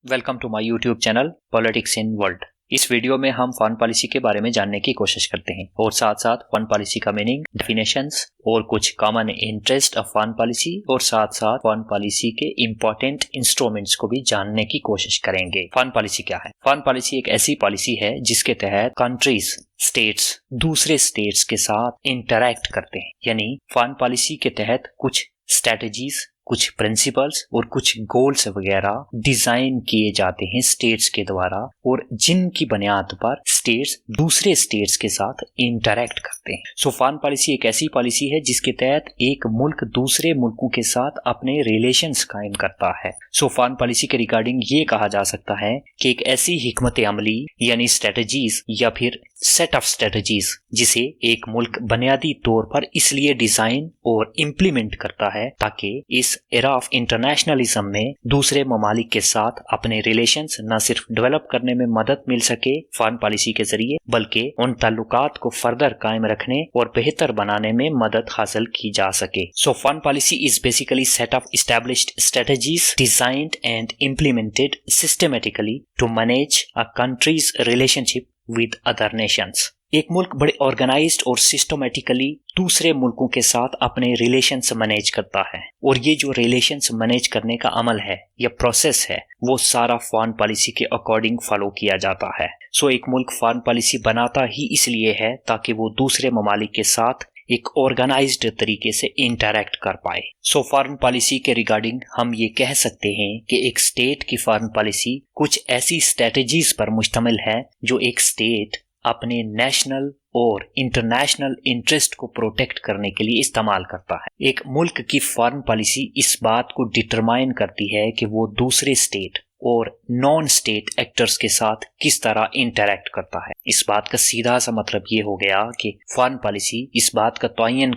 Welcome to my YouTube channel politics in world. इस video में हम फॉरेन पॉलिसी के बारे में जानने की कोशिश करते हैं और साथ साथ फॉरेन पॉलिसी का मीनिंग, डेफिनेशंस और कुछ common interest of foreign policy और साथ साथ फॉरेन पॉलिसी के इंपॉर्टेंट इंस्ट्रूमेंट्स को भी जानने की कोशिश करेंगे। फॉरेन पॉलिसी क्या है? फॉरेन पॉलिसी एक ऐसी पॉलिसी है जिसके तहत कंट्रीज, स्टेट्स दूसरे स्टेट्स के साथ इंटरैक्ट करते हैं। यानी फॉरेन पॉलिसी के तहत कुछ स्ट्रेटजीज, कुछ प्रिंसिपल्स और कुछ गोल्स वगैरह डिजाइन किए जाते हैं स्टेट्स के द्वारा और जिनकी बुनियाद पर स्टेट्स दूसरे स्टेट्स के साथ इंटरैक्ट करते हैं। सो फॉरेन पॉलिसी एक ऐसी पॉलिसी है जिसके तहत एक मुल्क दूसरे मुल्कों के साथ अपने रिलेशंस कायम करता है। सो फॉरेन पॉलिसी के रिगार्डिंग ये कहा जा सकता है कि एक ऐसी हिकमत अमली यानी स्ट्रेटजीज या फिर सेट ऑफ स्ट्रेटजीज जिसे एक मुल्क बुनियादी तौर पर इसलिए डिजाइन और इम्प्लीमेंट करता है ताकि इस एरा ऑफ इंटरनेशनलिज्म में दूसरे ममालिक के साथ अपने रिलेशंस न सिर्फ डेवलप करने में मदद मिल सके फॉरेन पॉलिसी के जरिए, बल्कि उन ताल्लुकात को फर्दर कायम रखने और बेहतर बनाने में मदद हासिल की जा सके। So foreign policy is basically set of established strategies designed and implemented systematically to manage a country's relationship with other nations. एक मुल्क बड़े ऑर्गेनाइज्ड और सिस्टमेटिकली दूसरे मुल्कों के साथ अपने रिलेशंस मैनेज करता है और ये जो रिलेशंस मैनेज करने का अमल है या प्रोसेस है वो सारा फॉरेन पॉलिसी के अकॉर्डिंग फॉलो किया जाता है। सो एक मुल्क फॉरेन पॉलिसी बनाता ही इसलिए है ताकि वो दूसरे ममालिक के साथ एक ऑर्गेनाइज्ड तरीके से इंटरैक्ट कर पाए। सो फॉरेन पॉलिसी के रिगार्डिंग हम ये कह सकते हैं कि एक स्टेट की फॉरेन पॉलिसी कुछ ऐसी स्ट्रेटजीज पर मुश्तमिल है जो एक स्टेट अपने नेशनल और इंटरनेशनल इंटरेस्ट को प्रोटेक्ट करने के लिए इस्तेमाल करता है। एक मुल्क की फॉरेन पॉलिसी इस बात को डिटरमाइन करती है कि वो दूसरे स्टेट और नॉन स्टेट एक्टर्स के साथ किस तरह इंटरैक्ट करता है। इस बात का सीधा सा मतलब ये हो गया कि फॉरेन पॉलिसी इस बात का तयन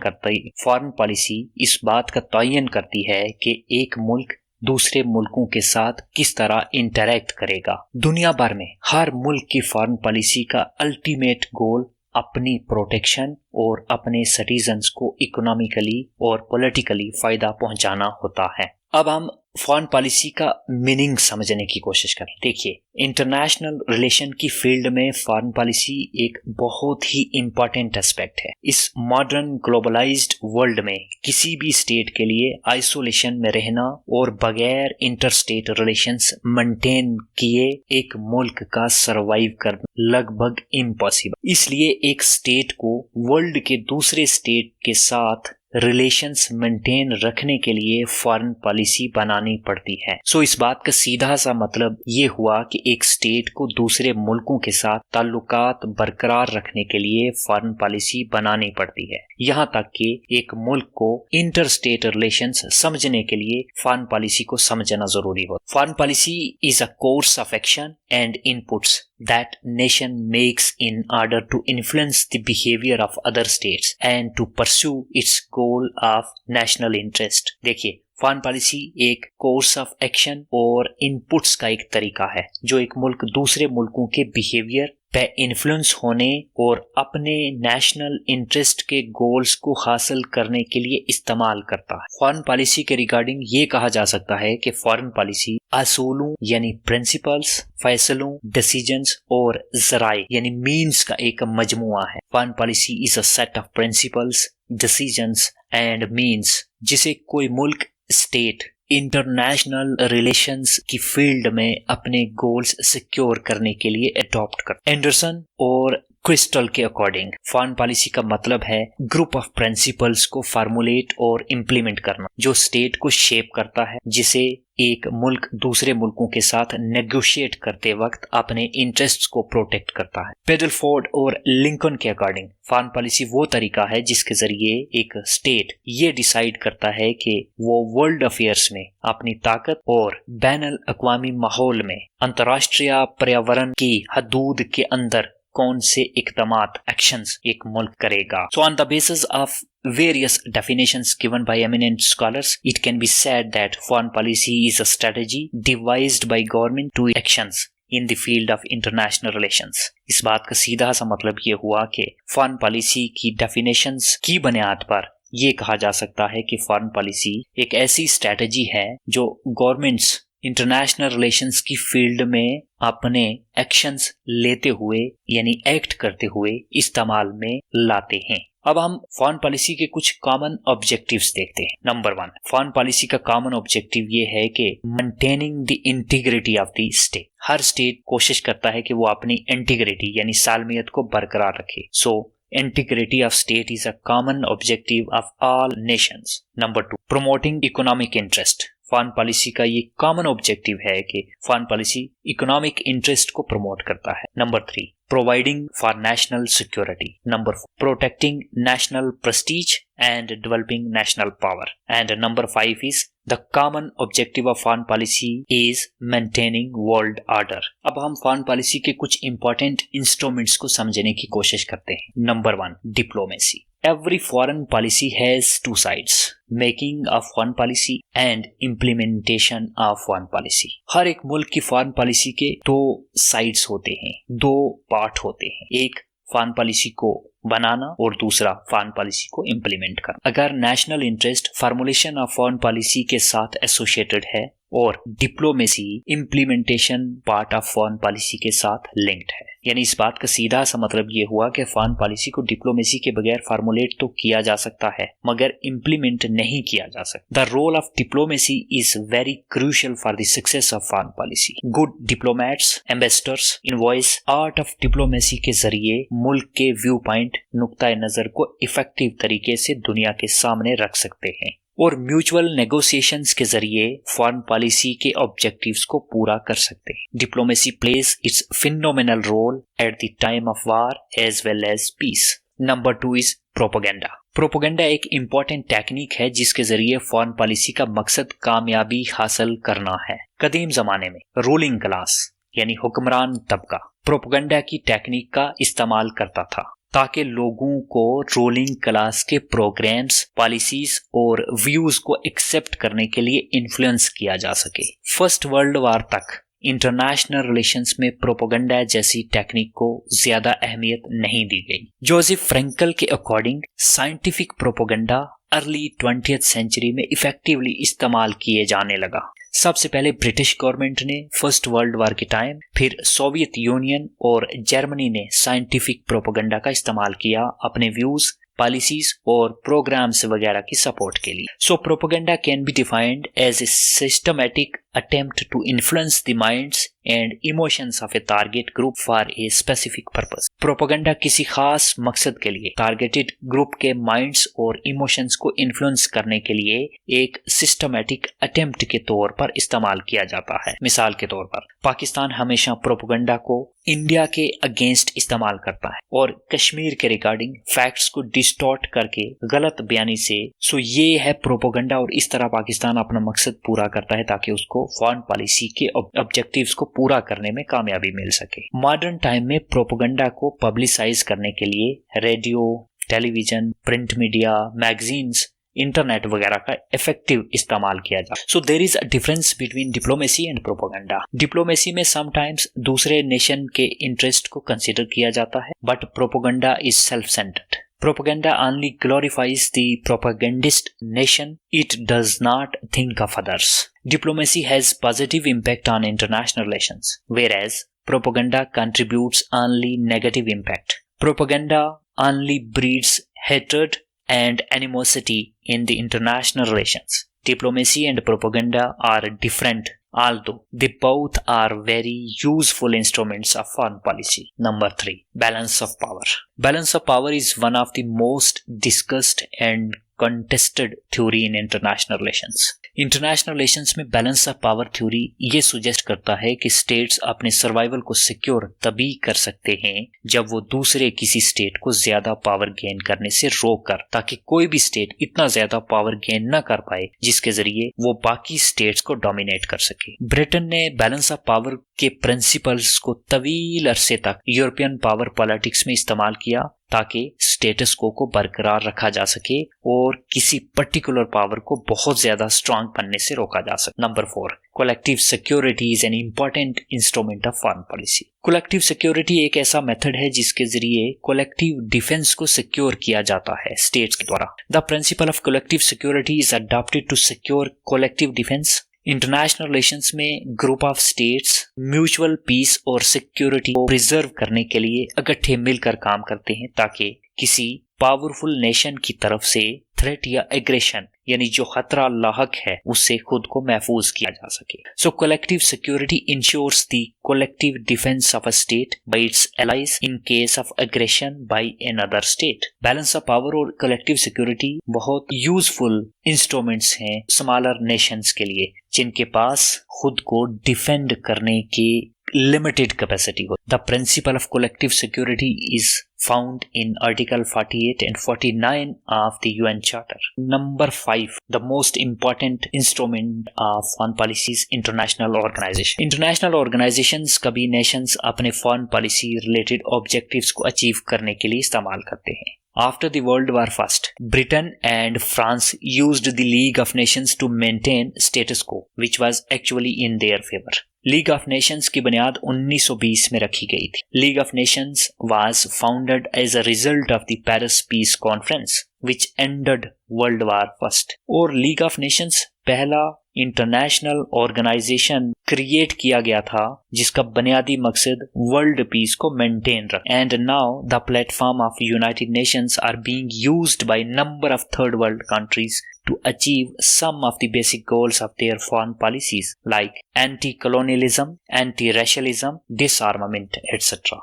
करती है कि एक मुल्क दूसरे मुल्कों के साथ किस तरह इंटरैक्ट करेगा। दुनिया भर में हर मुल्क की फॉरेन पॉलिसी का अल्टीमेट गोल अपनी प्रोटेक्शन और अपने सिटीजन्स को इकोनॉमिकली और पॉलिटिकली फायदा पहुंचाना होता है। अब हम फॉरेन पॉलिसी का मीनिंग समझने की कोशिश करें। देखिए, इंटरनेशनल रिलेशन की फील्ड में फॉरेन पॉलिसी एक बहुत ही इंपॉर्टेंट एस्पेक्ट है। इस मॉडर्न ग्लोबलाइज्ड वर्ल्ड में किसी भी स्टेट के लिए आइसोलेशन में रहना और बगैर इंटरस्टेट रिलेशंस मेंटेन किए एक मुल्क का सरवाइव करना लगभग इम्पॉसिबल। इसलिए एक स्टेट को वर्ल्ड के दूसरे स्टेट के साथ रिलेशंस मेंटेन रखने के लिए फॉरेन पॉलिसी बनानी पड़ती है। सो इस बात का सीधा सा मतलब ये हुआ कि एक स्टेट को दूसरे मुल्कों के साथ ताल्लुकात बरकरार रखने के लिए फॉरेन पॉलिसी बनानी पड़ती है। यहाँ तक कि एक मुल्क को इंटर स्टेट रिलेशंस समझने के लिए फॉरेन पॉलिसी को समझना जरूरी हो। Foreign policy is a course of action and inputs that nation makes in order to influence the behavior of other states and to pursue its goal of national interest। देखिए, foreign policy एक course of action और inputs का एक तरीका है जो एक मुल्क दूसरे मुल्कों के बिहेवियर पे इन्फ्लुएंस होने और अपने नेशनल इंटरेस्ट के गोल्स को हासिल करने के लिए इस्तेमाल करता है। फॉरेन पॉलिसी के रिगार्डिंग ये कहा जा सकता है कि फॉरेन पॉलिसी असूलों यानी प्रिंसिपल्स, फैसलों, डिसीजंस और जराए यानी मीन्स का एक मजमुआ है। Foreign policy is a set of principles, decisions and means जिसे कोई मुल्क, स्टेट इंटरनेशनल रिलेशंस की फील्ड में अपने गोल्स सिक्योर करने के लिए अडॉप्ट कर। एंडरसन और क्रिस्टल के अकॉर्डिंग फॉरेन पॉलिसी का मतलब है ग्रुप ऑफ प्रिंसिपल्स को फार्मुलेट और इम्प्लीमेंट करना जो स्टेट को शेप करता है, जिसे एक मुल्क दूसरे मुल्कों के साथ नेगोशिएट करते वक्त अपने इंटरेस्ट्स को प्रोटेक्ट करता है। पेडलफोर्ड और लिंकन के अकॉर्डिंग फॉरेन पॉलिसी वो तरीका है जिसके जरिए एक स्टेट ये डिसाइड करता है कि वो वर्ल्ड अफेयर्स में अपनी ताकत और बैनुल अक़वामी माहौल में अंतर्राष्ट्रीय पर्यावरण की हदूद के अंदर कौन से इक़दामात, एक्शंस एक मुल्क करेगा। So on the basis of various definitions given by eminent scholars, it can be said that foreign policy is a strategy devised by government to actions in the field of international relations। इस बात का सीधा सा मतलब ये हुआ कि foreign policy की डेफिनेशंस की बुनियाद पर ये कहा जा सकता है कि फॉरेन पॉलिसी एक ऐसी स्ट्रेटजी है जो गवर्नमेंट्स इंटरनेशनल रिलेशंस की फील्ड में अपने एक्शंस लेते हुए यानी एक्ट करते हुए इस्तेमाल में लाते हैं। अब हम फॉरेन पॉलिसी के कुछ कॉमन ऑब्जेक्टिव्स देखते हैं। नंबर 1, फॉरेन पॉलिसी का कॉमन ऑब्जेक्टिव ये है कि maintaining the integrity of the state. Her state कोशिश करता है कि वो अपनी इंटीग्रिटी यानी सालमियत को बरकरार रखे। सो integrity of state is a common objective of all nations. Number 2, promoting economic interest. Foreign policy का ये कॉमन ऑब्जेक्टिव है कि फॉरेन पॉलिसी इकोनॉमिक इंटरेस्ट को प्रमोट करता है। Number 3, providing for national security. Number 4, protecting national Prestige and developing national power. And number 5 is the common objective of foreign policy is maintaining world order. अब हम foreign policy के कुछ important instruments को समझने की कोशिश करते हैं। Number 1, diplomacy. Every foreign policy has two sides, making of foreign policy and implementation of foreign policy. हर एक मुल्क की फॉरेन पॉलिसी के दो साइड्स होते हैं, दो पार्ट होते हैं, एक फॉरेन पॉलिसी को बनाना और दूसरा फॉरेन पॉलिसी को इम्प्लीमेंट करना। अगर national interest formulation of foreign policy के साथ एसोसिएटेड है और diplomacy implementation part of foreign policy के साथ लिंक्ड है, यानी इस बात का सीधा सा मतलब ये हुआ कि फॉरेन पॉलिसी को डिप्लोमेसी के बगैर फॉर्मुलेट तो किया जा सकता है मगर इम्प्लीमेंट नहीं किया जा सकता। The role of diplomacy is very crucial for the success of foreign policy. Good diplomats, ambassadors, envoys art of diplomacy के जरिए मुल्क के व्यू पॉइंट, नुक्ता नजर को इफेक्टिव तरीके से दुनिया के सामने रख सकते हैं और म्यूचुअल नेगोशिएशंस के जरिए फॉरेन पॉलिसी के ऑब्जेक्टिव्स को पूरा कर सकते हैं। Diplomacy plays its phenomenal role at the time of war as well as peace. Number 2 is propaganda. Propaganda एक इम्पॉर्टेंट टेक्निक है जिसके जरिए फॉरेन पॉलिसी का मकसद कामयाबी हासिल करना है। कदीम जमाने में रूलिंग क्लास यानी हुक्मरान तबका प्रोपेगेंडा की टेक्निक का इस्तेमाल करता था ताकि लोगों को रूलिंग क्लास के प्रोग्राम्स, पॉलिसीज और व्यूज को एक्सेप्ट करने के लिए इन्फ्लुएंस किया जा सके। फर्स्ट वर्ल्ड वॉर तक इंटरनेशनल रिलेशंस में प्रोपेगेंडा जैसी टेक्निक को ज्यादा अहमियत नहीं दी गई। जोसेफ फ्रेंकल के according scientific propaganda early 20th century में इफेक्टिवली इस्तेमाल किए जाने लगा। सबसे पहले ब्रिटिश गवर्नमेंट ने फर्स्ट वर्ल्ड वॉर के टाइम, फिर सोवियत यूनियन और जर्मनी ने साइंटिफिक प्रोपेगेंडा का इस्तेमाल किया अपने व्यूज, पॉलिसीज और प्रोग्राम्स वगैरह की सपोर्ट के लिए। So propaganda can be defined as a systematic attempt to influence the minds and emotions of a target group for a specific purpose. Propaganda किसी खास मकसद के लिए टारगेटेड ग्रुप के माइंड्स और इमोशंस को इन्फ्लुएंस करने के लिए एक सिस्टमैटिक अटेम्प्ट के तौर पर इस्तेमाल किया जाता है। मिसाल के तौर पर पाकिस्तान हमेशा प्रोपेगेंडा को इंडिया के अगेंस्ट इस्तेमाल करता है और कश्मीर के रिगार्डिंग फैक्ट्स को डिस्टॉर्ट करके गलत बयानी से। सो ये है प्रोपेगेंडा और इस तरह पाकिस्तान अपना मकसद पूरा करता है ताकि उसको फॉरेन पॉलिसी के ऑब्जेक्टिव्स को पूरा करने में कामयाबी मिल सके। मॉडर्न टाइम में प्रोपेगेंडा को पब्लिसाइज करने के लिए radio, television, print media, magazines, internet वगैरह का इफेक्टिव इस्तेमाल किया जाए। So there is a difference between diplomacy and propaganda. Diplomacy में समटाइम्स दूसरे नेशन के इंटरेस्ट को कंसीडर किया जाता है but propaganda is self centred. Propaganda only glorifies the propagandist nation. It does not think of others. Diplomacy has positive impact on international relations, whereas propaganda contributes only negative impact. Propaganda only breeds hatred and animosity in the international relations. Diplomacy and propaganda are different, although they both are very useful instruments of foreign policy. Number 3, balance of power. Balance of power is one of the most discussed and contested theory in international relations. International relations में balance of power theory ये suggest करता है कि states अपने survival को secure तभी कर सकते हैं जब वो दूसरे किसी स्टेट को ज्यादा पावर गेन करने से रोक कर, ताकि कोई भी स्टेट इतना ज्यादा पावर गेन न कर पाए जिसके जरिए वो बाकी स्टेट्स को डोमिनेट कर सके। ब्रिटेन ने बैलेंस ऑफ पावर के प्रिंसिपल्स को तवील अरसे तक यूरोपियन पावर पॉलिटिक्स में इस्तेमाल किया ताकि स्टेटस को बरकरार रखा जा सके और किसी पर्टिकुलर पावर को बहुत ज्यादा स्ट्रांग बनने से रोका जा सके। Number 4, collective security is an important instrument of foreign policy. Collective security एक ऐसा मेथड है जिसके जरिए कलेक्टिव डिफेंस को सिक्योर किया जाता है स्टेट्स के द्वारा। The principle of collective security is adopted to secure collective defence international relations में group of states mutual peace और सिक्योरिटी को प्रिजर्व करने के लिए इकट्ठे मिलकर काम करते हैं ताकि किसी पावरफुल नेशन की तरफ से थ्रेट या एग्रेशन यानी जो खतरा लाहक है उससे खुद को महफूज किया जा सके। So collective security ensures the collective defence of a state by its allies in case of aggression by another state. Balance of power और कलेक्टिव सिक्योरिटी बहुत यूजफुल इंस्ट्रूमेंट्स हैं स्मॉलर नेशंस के लिए जिनके पास खुद को डिफेंड करने की limited capacity हो। The principle of collective security is found in Article 48 and 49 of the UN Charter. Number 5, the most important instrument of foreign policy is international organization. International organizations कभी nations अपने foreign policy related objectives को achieve करने के लिए इस्तेमाल करते हैं। After the World War I, Britain and France used the League of Nations to maintain status quo, which was actually in their favor. League of Nations की बुनियाद 1920 में रखी गई थी। League of Nations was founded as a result of the Paris peace conference which ended world war first. और League of Nations पहला international organisation create किया गया था जिसका बुनियादी मकसद वर्ल्ड पीस को मेंटेन रखना। And now the platform of United Nations are being used by number of third world countries to achieve some of the basic goals of their foreign policies like anti-colonialism, anti-racialism, disarmament, etc.